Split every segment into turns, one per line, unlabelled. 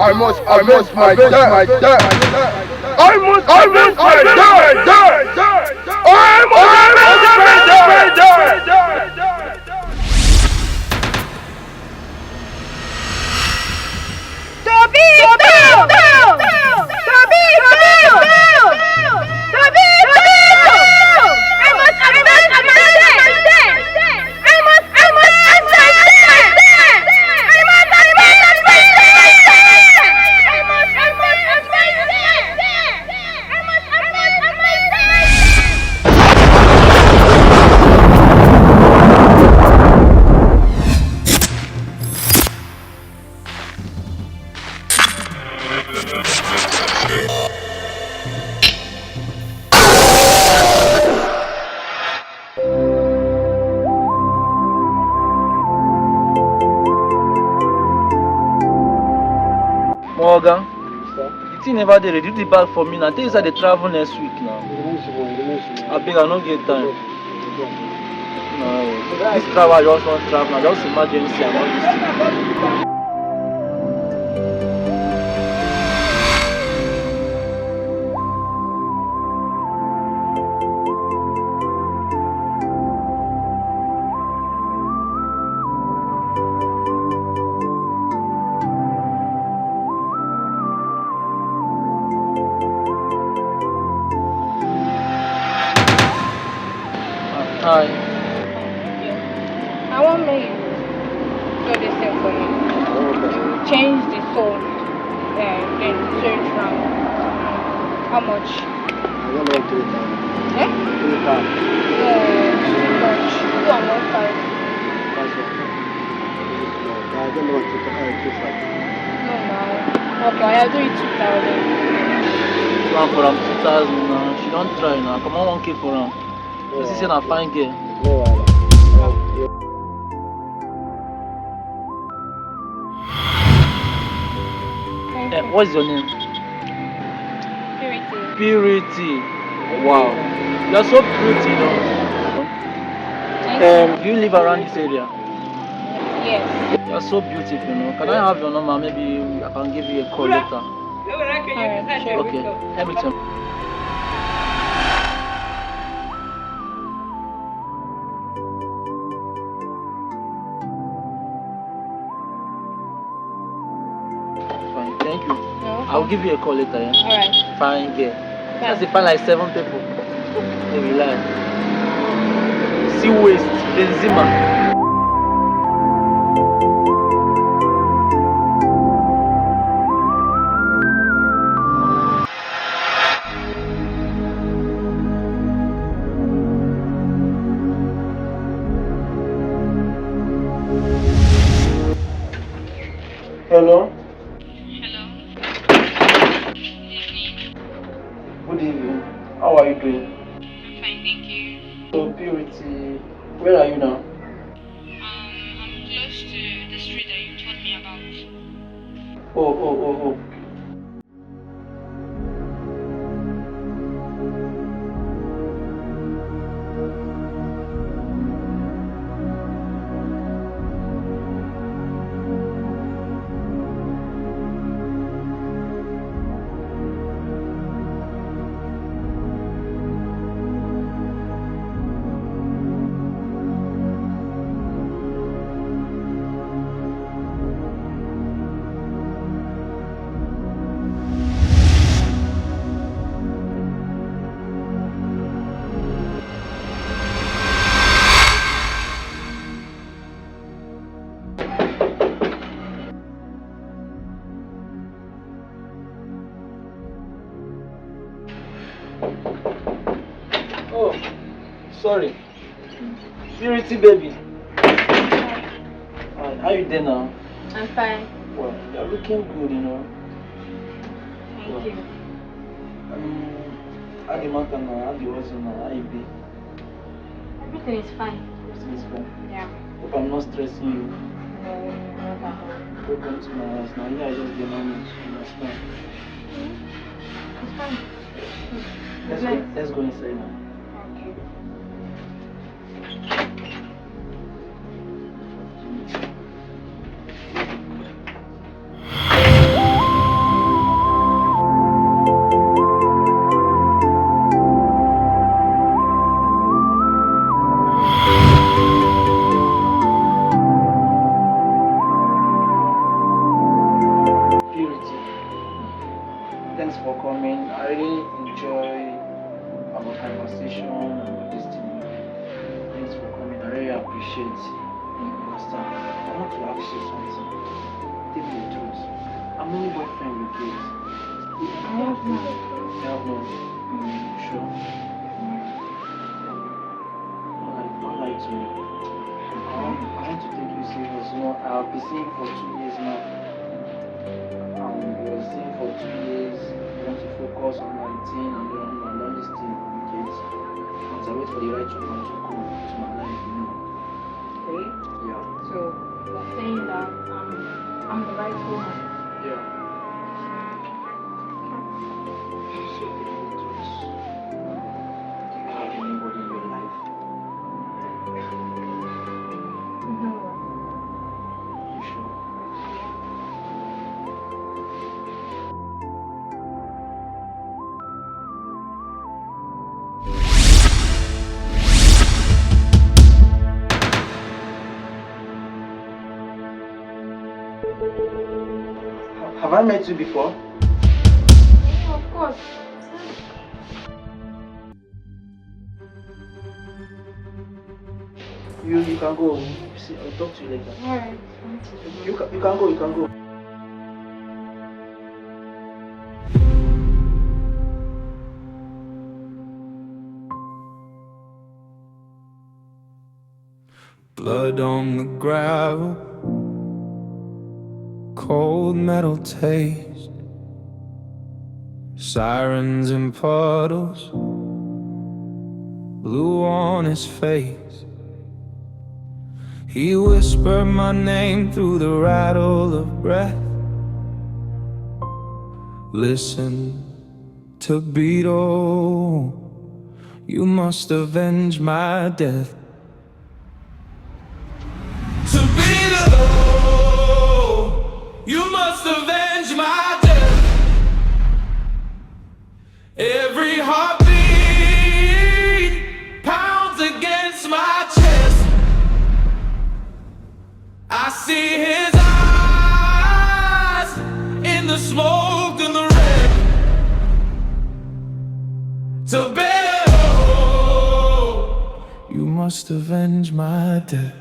I must my dad. I must my dad. I must my dad.
Toby,
Morgan, the thing never did. They do the bag for me now. I think it's like they travel next week now. I beg, I don't get time. No, this travel I just want travel. I just emergency and all this thing. Hi.
I want me so they say for you. You change the soul and then search round. How much?
I don't know to it.
Eh? Too much. 215.
I don't know what to talk.
No, no. Okay, I'll do it 2,000.
One for him 2,000 now. She don't try now. Come on, 1K for him. She said I fine girl. What's your name?
Purity.
Purity. Wow. You're so pretty though. Do you live around this area?
Yes.
You're so beautiful, you know. Can I have your number? Maybe I can give you a call later.
Alright, sure.
Okay. Let me tell. Fine, thank you. I'll give you a call later, yeah?
Alright.
Fine girl. Just find like 7 people. They will lie. See waste, Benzema. Hello?
Hello.
Good evening. How are you doing?
I'm fine, thank you.
So, Purity, where are you now?
I'm close to the street that you told me about.
Oh. Oh, sorry. Purity baby. How you doing now?
I'm fine.
Well, you're looking good, you know.
Thank you.
How the mountain now? How the ocean now? How you be?
Everything is fine.
Everything is fine.
Yeah.
Hope I'm not stressing you.
No, not at all.
Welcome to my house now. Yeah, I just get managed. You understand?
It's fine.
Let's go inside now.
Okay.
thanks for coming. I really enjoy our conversation and this thing. Thanks for coming. I really appreciate it. You understand? I want to ask you something. Tell me the truth. How many boyfriend you get?
I have none.
You have none? Sure? Don't lie to me. I want to take you serious. You know, I've been seeing you for 2 years now. We were seeing for 2 years. I want to focus on my thing and all this thing we get. Once I wait for the right woman to come to my life, you know.
Okay.
Yeah.
So you're saying that I'm the right woman.
Yeah. So, do you have anybody in your life?
No.
You sure? Have I met you before?
Yeah, of course.
You can go. See, I'll talk to you later.
Alright.
You can go. You can go.
Blood on the gravel, cold metal taste, sirens in puddles, blue on his face. He whispered my name through the rattle of breath. Listen to Beetle, you must avenge my death. To Beetle, you must avenge my death. Every heartbeat pounds against my chest. I see his eyes in the smoke and the red. To Beetle, you must avenge my death.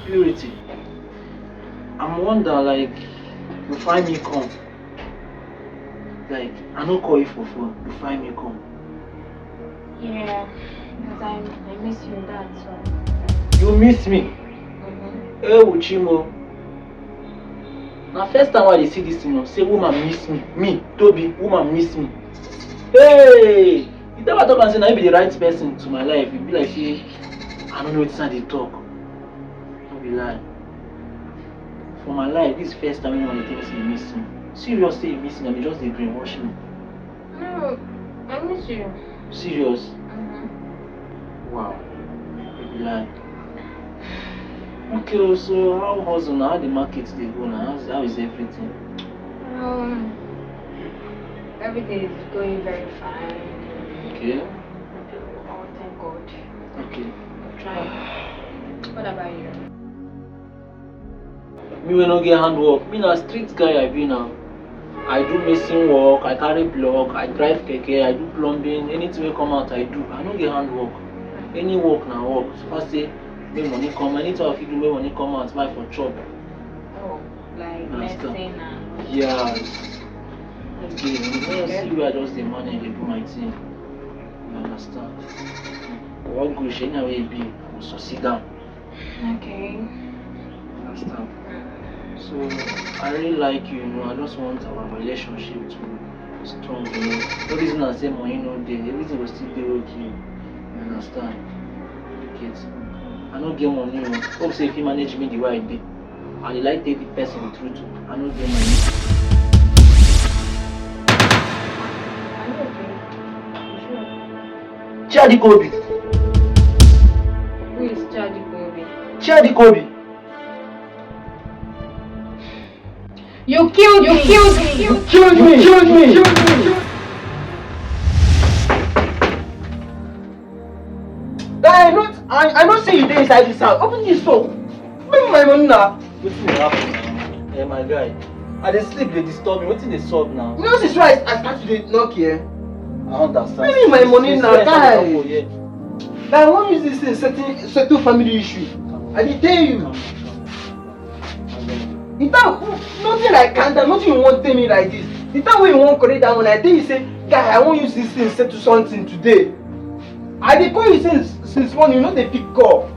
Purity, I'm wonder like you find me come. Like I no call you for phone, you find me come.
Yeah, because I miss you, that's why.
You miss me? Hey Uchimo. Now first time I see this thing, say woman miss me. Me, Toby, woman miss me. Hey! You never talk and say I be the right person to my life. You be like say, I don't know what's how they talk. Don't be lying. For my life, this first time anyone thinks you miss me. Serious say you miss me, I mean just they brainwash me.
No, I miss you.
Serious? Wow. You be lying. Okay, so how hustle now? How the markets they go now? How is everything?
Everything is going very fine.
Okay.
Oh, thank God.
Okay.
Try. What about you?
Me will not get handwork. Me na street guy I be now. I do mason work, I carry block, I drive keke, I do plumbing, anything will come out I do. I don't get handwork. Any work now work. So I say, make money come. Anything I feel do, make money come out, buy for chop.
Oh, like medicine and...
Yes. Okay, you know, see where I just the money they do my thing. You understand? What good shit now will be, so sit down.
Okay.
You understand? So I really like you, you know, I just want our relationship to be strong, you know. No reason I say money no day, everything will still be okay. You understand? Kids. I don't get money, you know. Hope say if you manage me the way I did. I like take the person through to. I don't get money.
Are you okay? You sure?
Chadi Kobe.
Who is Chadi Kobe?
Chadi Kobe.
You killed me!
Guy, I don't see you there inside this house. Open this door. Give me my money now. Wetin dey happen now? Hey, my guy. I dey sleep, they disturb me. Wetin dey solve now? You know, this is why I start to dey knock here. I understand. Give me my money now, guy. Guy, I wan use this thing settle family issue. I dey tell you. The time, nothing like calm down, nothing you wan tell me like this. The time when you wan correct that one, I tell you say, guy, I wan use this thing settle something today. I dey call you since morning, you no dey pick call.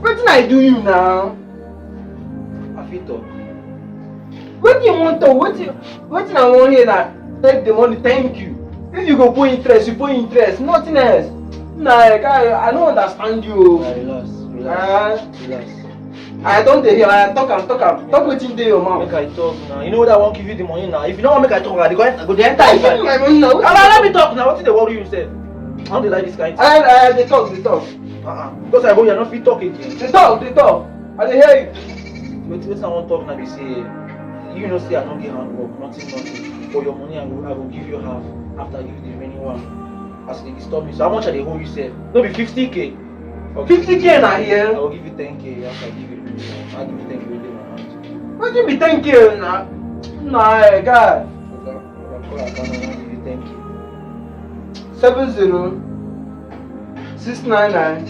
Wetin I do you now? I fit talk. Wetin you wan talk? Wetin I wan hear na take the money, thank you. If you go put interest, you put interest, nothing else. Nah, guy, I don't understand you. Relax. I don't dey hear. I talk am. Talk wetin dey your mouth. Make I talk now. You know that I won't give you the money now. If you don't want make I talk, I go dey enter inside. Give me my money now. Let me talk now. Wetin dey worry you sef? I don't like this kind of thing. They talk. Because I go, you not fit talk again. They talk. I dey hear you. Wetin I wan talk now be say, you know say I don't get handwork, nothing. For your money, I will give you half after I give you the remaining one. As they disturb me. So how much are they hold you sef? No be 50k. 50k na here. I will give you 10k after I give you. I'll give you 10k with my hand. What give me 10k now? Nah, guy. I'll give you 10k. 70 699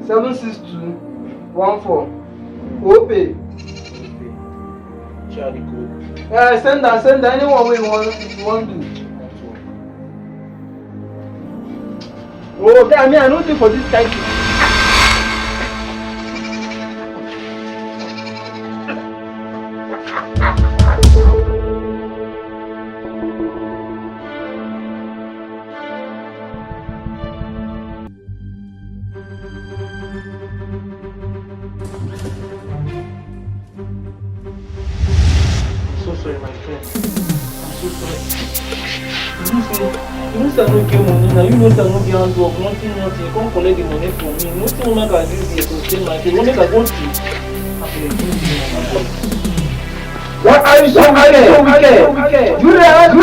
76214. Opay. Share the code. Yeah, send that. Anyone way you want to do. Oh, I mean, I don't think for this kind of thing. Sorry, my friend. I'm so sorry. You know say I no get money now. You know say I no get handwork. Nothing. You can't collect the money from me. Nothing will make I do here to stay my face. What make I go to? What are you so wicked? You realize